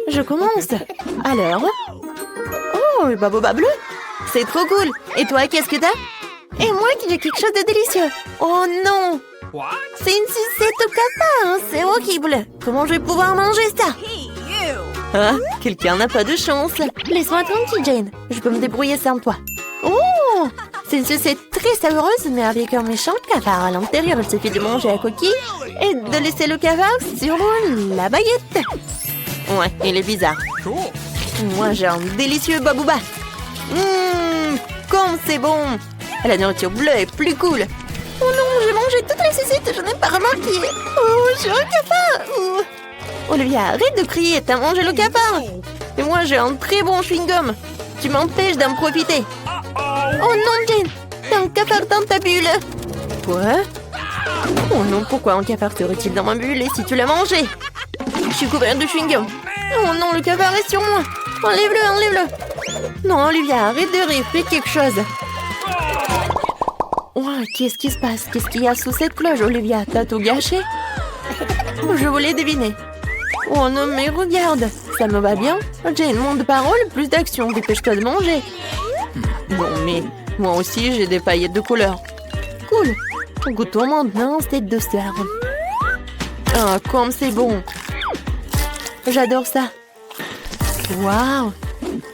Je commence. Alors? Oh, le baboba bleu. C'est trop cool. Et toi, qu'est-ce que t'as? Et moi qui ai quelque chose de délicieux. Oh non! C'est une sucette au capard. C'est horrible. Comment je vais pouvoir manger ça? Ah, quelqu'un n'a pas de chance. Laisse-moi tranquille, Jane. Je peux me débrouiller sans toi. Oh! C'est une sucette très savoureuse, mais avec un méchant cafard à l'intérieur. Il suffit de manger la coquille et de laisser le cafard sur la baguette. Ouais, il est bizarre. Moi, j'ai un délicieux babouba. Comme c'est bon. La nourriture bleue est plus cool. Oh non, j'ai mangé toutes les sucettes, je n'ai pas remarqué. Oh, j'ai un cafard. Oh. Olivia, arrête de crier, t'as mangé le cafard. Et moi, j'ai un très bon chewing-gum. Tu m'empêches d'en profiter. Oh non, Jane, t'as un cafard dans ta bulle. Quoi? Oh non, pourquoi un cafard serait-il dans ma bulle et si tu l'as mangé? Je suis couverte de chewing-gum. Oh non, le cafard est sur moi. Enlève-le, enlève-le. Non, Olivia, arrête de rire, fais quelque chose. Oh, qu'est-ce qui se passe? Qu'est-ce qu'il y a sous cette cloche, Olivia? T'as tout gâché? Je voulais deviner. Oh non, mais regarde, ça me va bien. Jane, moins de paroles, plus d'action, dépêche-toi de manger. Bon, mais moi aussi, j'ai des paillettes de couleur. Cool. Goûtons maintenant cette douceur. Ah, comme c'est bon. J'adore ça. Waouh.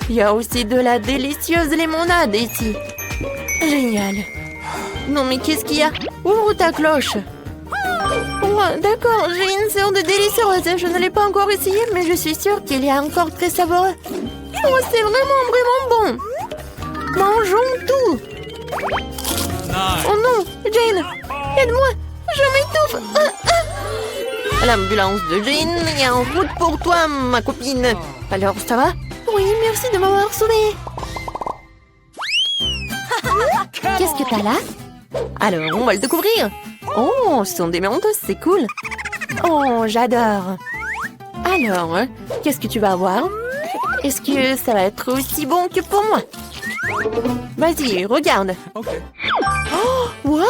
Il y a aussi de la délicieuse limonade ici. Génial. Non, mais qu'est-ce qu'il y a? Ouvre ta cloche. Oh, d'accord, j'ai une sorte de délicieuse. Je ne l'ai pas encore essayé, mais je suis sûre qu'il est encore très savoureux. Oh, c'est vraiment, vraiment bon. Mangeons tout. Oh non, Jane, aide-moi, je m'étouffe. L'ambulance de Jane est en route pour toi, ma copine. Alors, ça va? Oui, merci de m'avoir sauvée. Qu'est-ce que t'as là? Alors, on va le découvrir. Oh, ce sont des mentos, c'est cool. Oh, j'adore. Alors, qu'est-ce que tu vas avoir? Est-ce que ça va être aussi bon que pour moi? Vas-y, regarde. Oh, wow,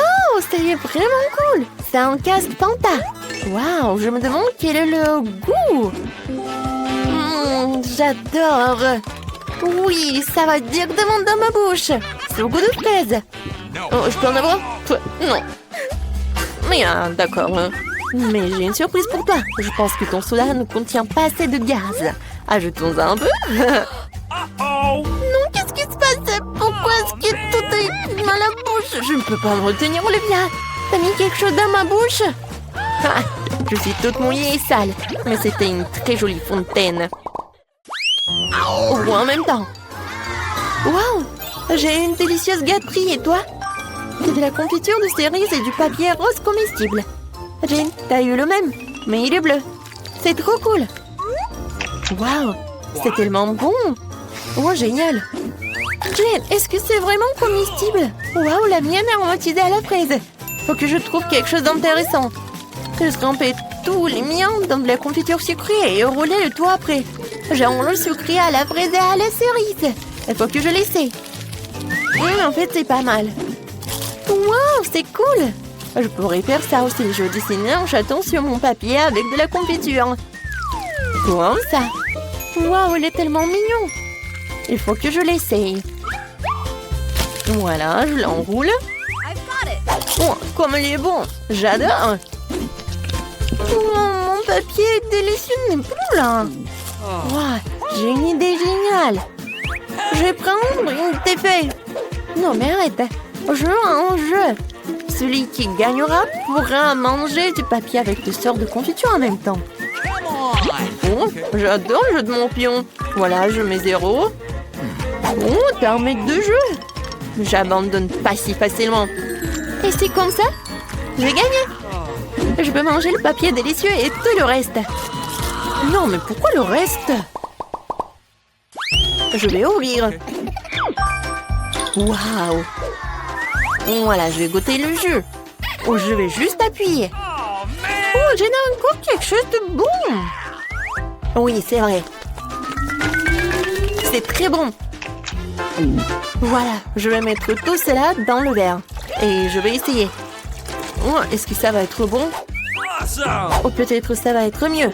c'est vraiment cool. C'est un casque Panta. Wow, je me demande quel est le goût. J'adore. Oui, ça va directement dans ma bouche. C'est au goût de fraise. Oh, je peux en avoir? Non. Mais d'accord. Mais j'ai une surprise pour toi. Je pense que ton soda ne contient pas assez de gaz. Ajoutons un peu. Non, qu'est-ce qui se passe? Pourquoi est-ce que tout est dans la bouche? Je ne peux pas me retenir, Olivia. T'as mis quelque chose dans ma bouche? Ah, je suis toute mouillée et sale. Mais c'était une très jolie fontaine. Ou en même temps. Waouh! J'ai une délicieuse gâterie, et toi? C'est de la confiture de cerises et du papier rose comestible. Jane, t'as eu le même, mais il est bleu. C'est trop cool. Waouh! C'est tellement bon! Oh, génial! Jane, est-ce que c'est vraiment comestible? Waouh, la mienne est aromatisée à la fraise. Faut que je trouve quelque chose d'intéressant. Je trempais tous les miens dans de la confiture sucrée et rouler le tout après. J'enroule le sucré à la fraise et à la cerise. Il faut que je l'essaie. En fait, c'est pas mal. Waouh, c'est cool! Je pourrais faire ça aussi. Je dessinais un chaton sur mon papier avec de la confiture. Comme ça. Waouh, il est tellement mignon. Il faut que je l'essaye. Voilà, je l'enroule. Oh, comme il est bon. J'adore. Oh, mon papier est délicieux n'est plus là. Wow, j'ai une idée géniale. Je vais prendre une feuille. Non, mais arrête. Jeu en jeu. Celui qui gagnera pourra manger du papier avec des sortes de confiture en même temps. Oh, j'adore le jeu de mon pion. Voilà, je mets 0. Oh, t'es un mec de jeu. J'abandonne pas si facilement. Et c'est comme ça, j'ai gagné. Je peux manger le papier délicieux et tout le reste. Non, mais pourquoi le reste? Je vais ouvrir. Waouh! Voilà, je vais goûter le jus. Oh, je vais juste appuyer. Oh, j'ai encore quelque chose de bon. Oui, c'est vrai. C'est très bon. Voilà, je vais mettre tout cela dans le verre. Et je vais essayer. Oh, est-ce que ça va être bon? Oh, peut-être ça va être mieux.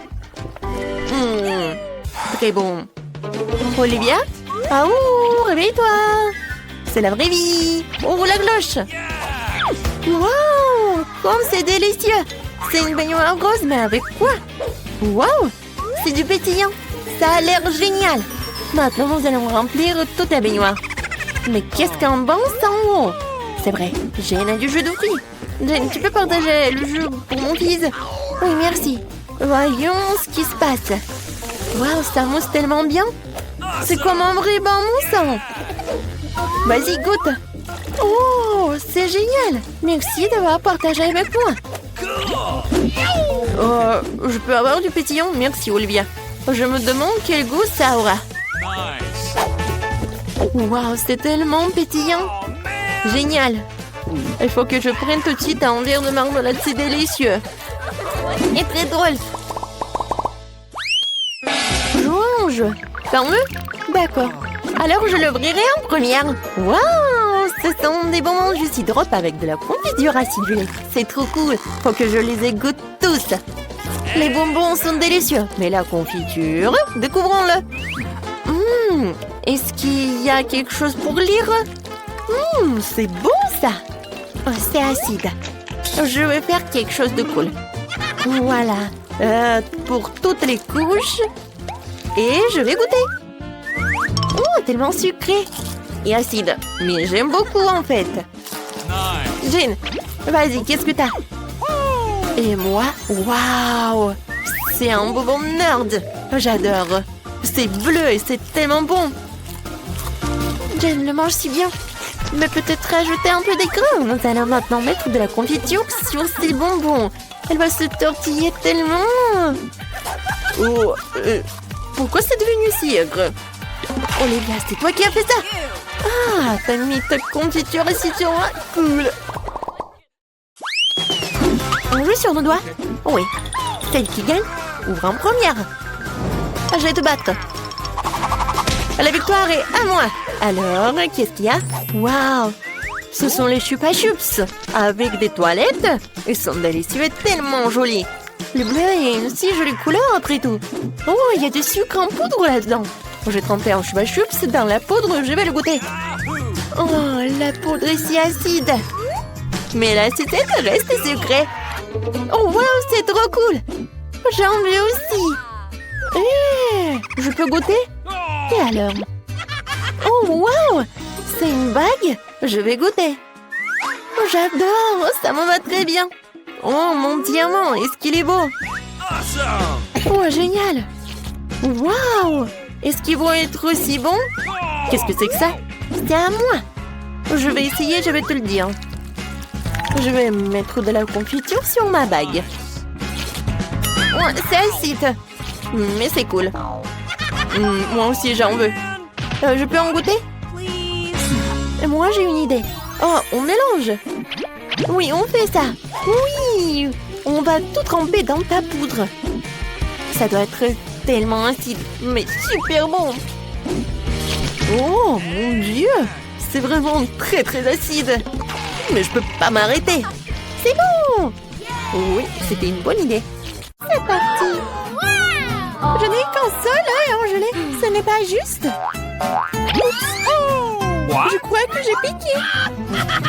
très bon. Olivia? Ah ouh, réveille-toi! C'est la vraie vie! Ouvre la cloche! Waouh! Comme c'est délicieux! C'est une baignoire rose, mais avec quoi? Waouh! C'est du pétillant! Ça a l'air génial! Maintenant, nous allons remplir toute la baignoire. Mais qu'est-ce qu'un bon sang! C'est vrai, Jane a du jus de fruits. Jane, tu peux partager le jus pour mon fils? Oui, merci. Voyons ce qui se passe. Waouh, ça mousse tellement bien. C'est comme un vrai bon moussant. Vas-y, goûte. Oh, c'est génial. Merci d'avoir partagé avec moi. Je peux avoir du pétillant? Merci, Olivia. Je me demande quel goût ça aura. Waouh, c'est tellement pétillant. Génial. Il faut que je prenne tout de suite un verre de marmelade, c'est délicieux. Et très drôle. Jouons. Ferme-le. D'accord. Alors je l'ouvrirai en première. Waouh, ce sont des bonbons jus drop avec de la confiture acidulée. C'est trop cool. Faut que je les égoutte tous. Les bonbons sont délicieux. Mais la confiture, découvrons-le. Est-ce qu'il y a quelque chose pour lire? C'est bon ça. Oh, c'est acide. Je vais faire quelque chose de cool. Voilà. Pour toutes les couches. Et je vais goûter. Oh, tellement sucré. Et acide. Mais j'aime beaucoup en fait. Jane, vas-y, qu'est-ce que t'as? Et moi? Waouh! C'est un bonbon nerd. J'adore. C'est bleu et c'est tellement bon. Jane le mange si bien. Mais peut-être rajouter un peu d'écran. Nous allons maintenant mettre de la confiture sur ces bonbons. Elle va se tortiller tellement. Oh, pourquoi c'est devenu si aigre? Olivia, c'est toi qui as fait ça? Ah, t'as mis ta confiture ici sur moi. Cool. On joue sur nos doigts? Oui. Celle qui gagne ouvre en première. Je vais te battre. La victoire est à moi. Alors, qu'est-ce qu'il y a? Waouh! Ce sont les Chupa Chups avec des toilettes. Ils sont délicieux et tellement jolis. Le bleu est une si jolie couleur après tout. Oh, il y a du sucre en poudre là-dedans. J'ai trempé un Chupa Chups dans la poudre, je vais le goûter. Oh, la poudre est si acide. Mais la sucette reste sucrée. Oh, waouh, c'est trop cool. J'en veux aussi. Je peux goûter? Et alors? Oh, waouh! C'est une bague? Je vais goûter. Oh, j'adore! Ça me va très bien. Oh, mon diamant! Est-ce qu'il est beau? Oh, génial! Waouh! Est-ce qu'ils vont être aussi bons? Qu'est-ce que c'est que ça? C'est à moi! Je vais essayer, je vais te le dire. Je vais mettre de la confiture sur ma bague. Oh, c'est acide. Mais c'est cool. Moi aussi, j'en veux. Je peux en goûter? Et moi, j'ai une idée. Oh, on mélange. Oui, on fait ça. Oui, on va tout tremper dans ta poudre. Ça doit être tellement acide, mais super bon. Oh, mon Dieu. C'est vraiment très, très acide. Mais je peux pas m'arrêter. C'est bon. Oui, c'était une bonne idée. C'est parti. Je n'ai qu'un seul œil, Angélé. Ce n'est pas juste. Oups. Je crois que j'ai piqué.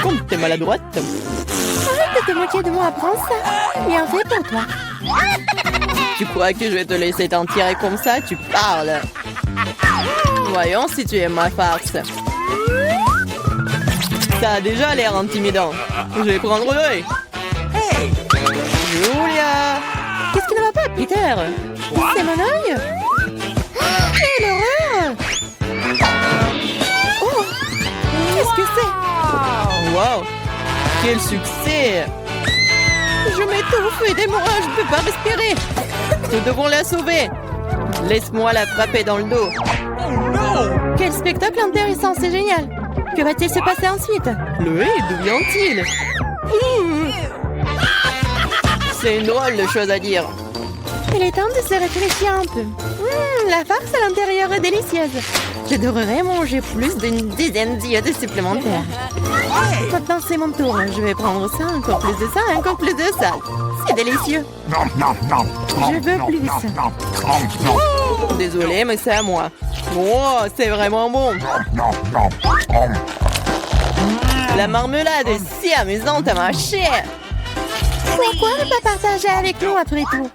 Comme t'es maladroite. Arrête de te moquer de moi, prends ça. Bien fait pour toi. Tu crois que je vais te laisser t'en tirer comme ça? Tu parles. Voyons si tu aimes ma farce. Ça a déjà l'air intimidant. Je vais prendre l'œil. Hey, Julia! Qu'est-ce qui ne va pas, Peter? C'est mon œil? Quelle horreur! Oh! Qu'est-ce que c'est? Wow! Quel succès! Je m'étouffe, aidez-moi, je ne peux pas respirer. Nous devons la sauver. Laisse-moi la frapper dans le dos. Quel spectacle intéressant, c'est génial. Que va-t-il se passer ensuite? Le hé, d'où vient-il? C'est une drôle de chose à dire. Il est temps de se réfléchir un peu. La farce à l'intérieur est délicieuse. Je devrais manger plus d'une dizaine d'iodes supplémentaires. Maintenant, c'est mon tour. Je vais prendre ça, encore plus de ça, encore plus de ça. C'est délicieux. Je veux plus. Désolée, mais c'est à moi. Oh, c'est vraiment bon. La marmelade est si amusante à mâcher. Pourquoi ne pas partager avec nous après tout?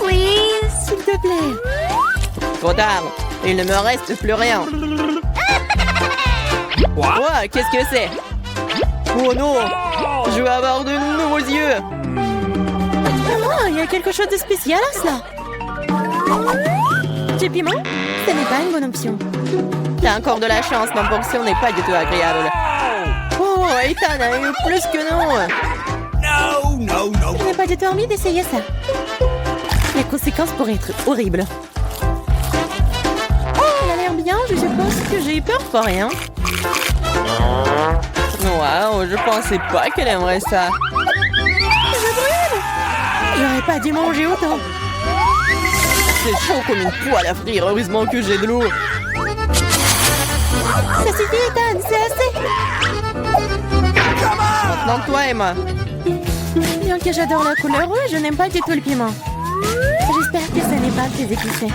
Oui, s'il te plaît. Trop tard. Il ne me reste plus rien. Oh, qu'est-ce que c'est? Oh non! Je vais avoir de nouveaux yeux. Maman, il y a quelque chose de spécial à cela. Du piment? Ce n'est pas une bonne option. T'as encore de la chance, ma portion n'est pas du tout agréable. Oh, Ethan a eu plus que non. Je n'ai pas du tout envie d'essayer ça. Les conséquences pourraient être horribles. Oh, elle a l'air bien, je suppose que j'ai eu peur pour rien. Wow, je pensais pas qu'elle aimerait ça. Je brûle! J'aurais pas dû manger autant. C'est chaud comme une poêle à frire, heureusement que j'ai de l'eau. Ça suffit, Ethan, c'est assez. Maintenant toi, Emma. Bien que j'adore la couleur rouge, je n'aime pas du tout le piment. J'espère que ce n'est pas très épicé.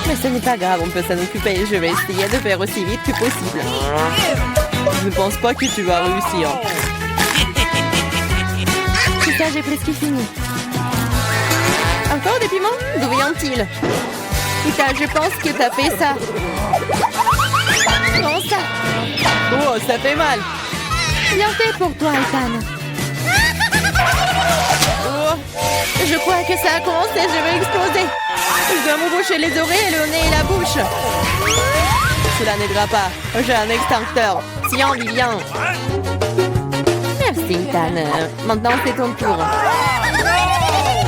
Mais ce n'est pas grave, on peut s'en occuper. Je vais essayer de faire aussi vite que possible. Je ne pense pas que tu vas réussir. C'est ça, j'ai presque fini. Encore des piments? D'où vient-il? Ethan, je pense que t'as fait ça. Prends ça. Oh, ça fait mal. Bien fait pour toi, Ethan. Oh, Je crois que ça a commencé, je vais exploser. je dois me boucher les oreilles, le nez et la bouche. Cela n'aidera pas. J'ai un extincteur. Tiens, Vivian. Merci, Ethan. Maintenant, c'est ton tour.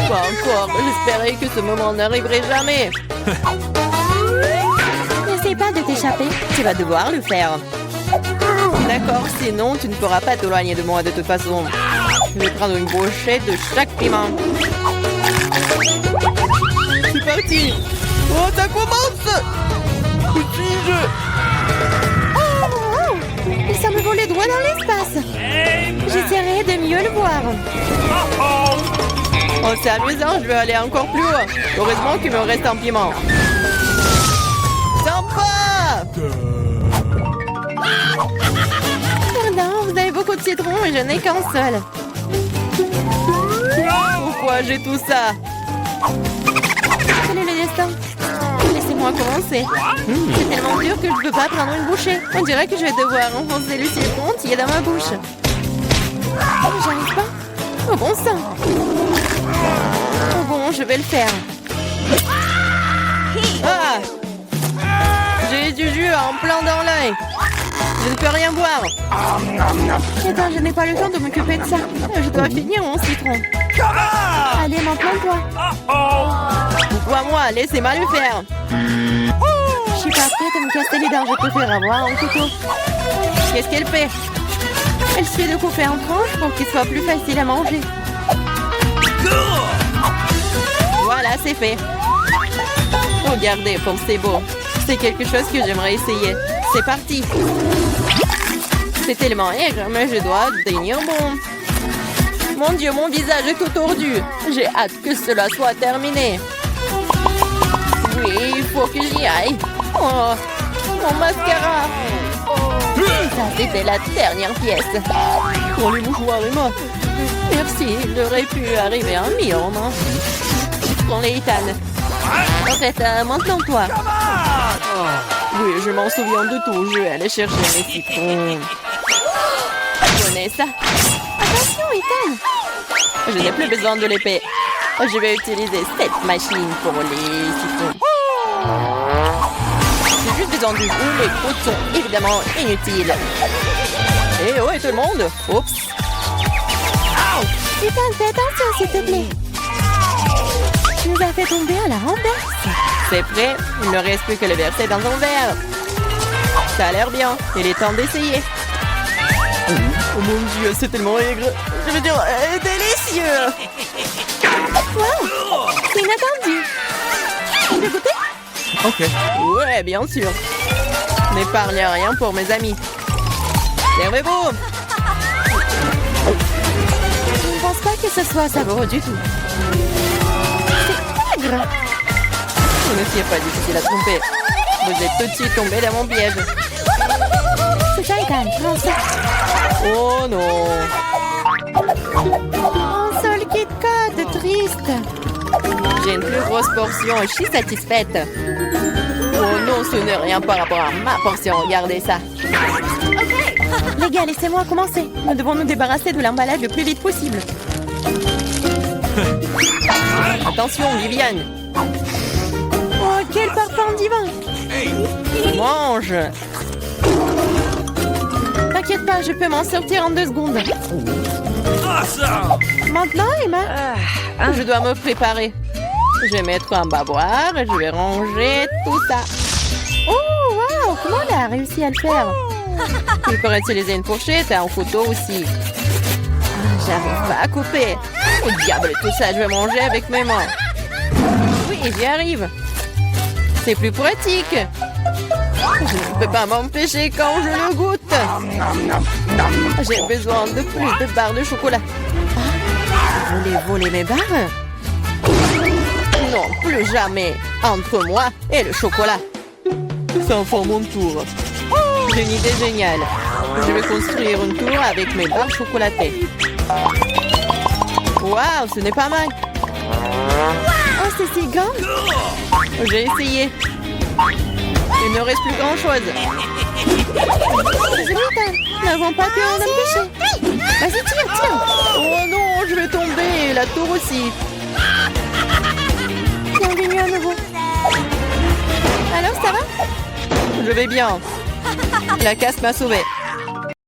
Pas encore. J'espérais que ce moment n'arriverait jamais. N'essaie pas de t'échapper. Tu vas devoir le faire. D'accord, sinon tu ne pourras pas t'éloigner de moi de toute façon. Je vais prendre une brochette de chaque piment. C'est parti. Oh, ça commence. Où suis-je? Oh, ça me volait droit dans l'espace. J'essaierai de mieux le voir. Oh, c'est amusant, je vais aller encore plus haut. Heureusement qu'il me reste un piment. Sympa! Pardon, vous avez beaucoup de citron et je n'ai qu'un seul. Pourquoi j'ai tout ça? Quel est le destin? Laissez-moi commencer. C'est tellement dur que je ne peux pas prendre une bouchée. On dirait que je vais devoir enfoncer le citron entier dans ma bouche. J'arrive pas. Oh bon sang. Oh bon, je vais le faire. Ah! J'ai du jus en plein dans l'œil. Je ne peux rien boire. Attends, je n'ai pas le temps de m'occuper de ça. Je dois finir mon citron. Allez, maintenant toi. Vois-moi, laissez-moi le faire. Je suis pas prête à me casser les dents. Je préfère avoir un couteau. Qu'est-ce qu'elle fait? Elle suffit de couper en tranches pour qu'il soit plus facile à manger. Voilà, c'est fait. Regardez comme c'est beau. C'est quelque chose que j'aimerais essayer. C'est parti. C'est tellement aigre, mais je dois tenir bon. Mon Dieu, mon visage est tout tordu. J'ai hâte que cela soit terminé. Oui, il faut que j'y aille. Oh, mon mascara. Ça, c'était la dernière pièce. Pour les mouchoirs, Emma. Merci, il aurait pu arriver un million, non? Prends-les, Ethan. En fait, maintenant toi. Oui, je m'en souviens de tout. Je vais aller chercher mes citrons. Prenez ça. Attention, Ethan. Je n'ai plus besoin de l'épée. Je vais utiliser cette machine pour les citrons. J'ai juste besoin du goût. Les croûtes sont évidemment inutiles. Eh ouais, tout le monde. Oups. Ethan, fais attention, s'il te plaît. Tu nous as fait tomber à la renverse. C'est prêt. Il ne reste plus que le verser dans un verre. Ça a l'air bien. Il est temps d'essayer. Oh mon Dieu, c'est tellement aigre. Je veux dire, délicieux. Wow, c'est inattendu. Tu veux goûter? Ok. Ouais, bien sûr. N'épargne rien pour mes amis. Servez-vous. Je ne pense pas que ce soit savoureux du tout. C'est aigre. Vous ne suis pas difficile à tromper. Vous êtes tout de suite tombé dans mon piège. C'est ça, Ethan. Prends ça. Oh non. Un seul Kit Kat, triste. J'ai une plus grosse portion et je suis satisfaite. Oh non, ce n'est rien par rapport à ma portion. Regardez ça. Les gars, laissez-moi commencer. Nous devons nous débarrasser de l'emballage le plus vite possible. Attention, Viviane. Oh, quel parfum divin. Mange. T'inquiète pas, je peux m'en sortir en 2 secondes. Maintenant, Emma? Je dois me préparer. Je vais mettre un bavoir et je vais ranger tout ça. Oh, wow! Comment elle a réussi à le faire? Je pourrais utiliser une fourchette et un couteau aussi. J'arrive pas à couper. Oh diable, tout ça, je vais manger avec mes mains. Oui, j'y arrive. C'est plus pratique. Je ne peux pas m'empêcher quand je le goûte. J'ai besoin de plus de barres de chocolat. Vous voulez voler mes barres? Non, plus jamais. Entre moi et le chocolat. C'est enfin mon tour. J'ai une idée géniale. Je vais construire une tour avec mes barres chocolatées. Waouh, ce n'est pas mal. Oh, c'est si grand. J'ai essayé. Il ne reste plus grand-chose. Désolée, Ethan. Nous n'avons pas pu en empêcher. Vas-y, tire. Oh non, je vais tomber. La tour aussi. Bienvenue à nouveau. Alors, ça va? Je vais bien. La casse m'a sauvé.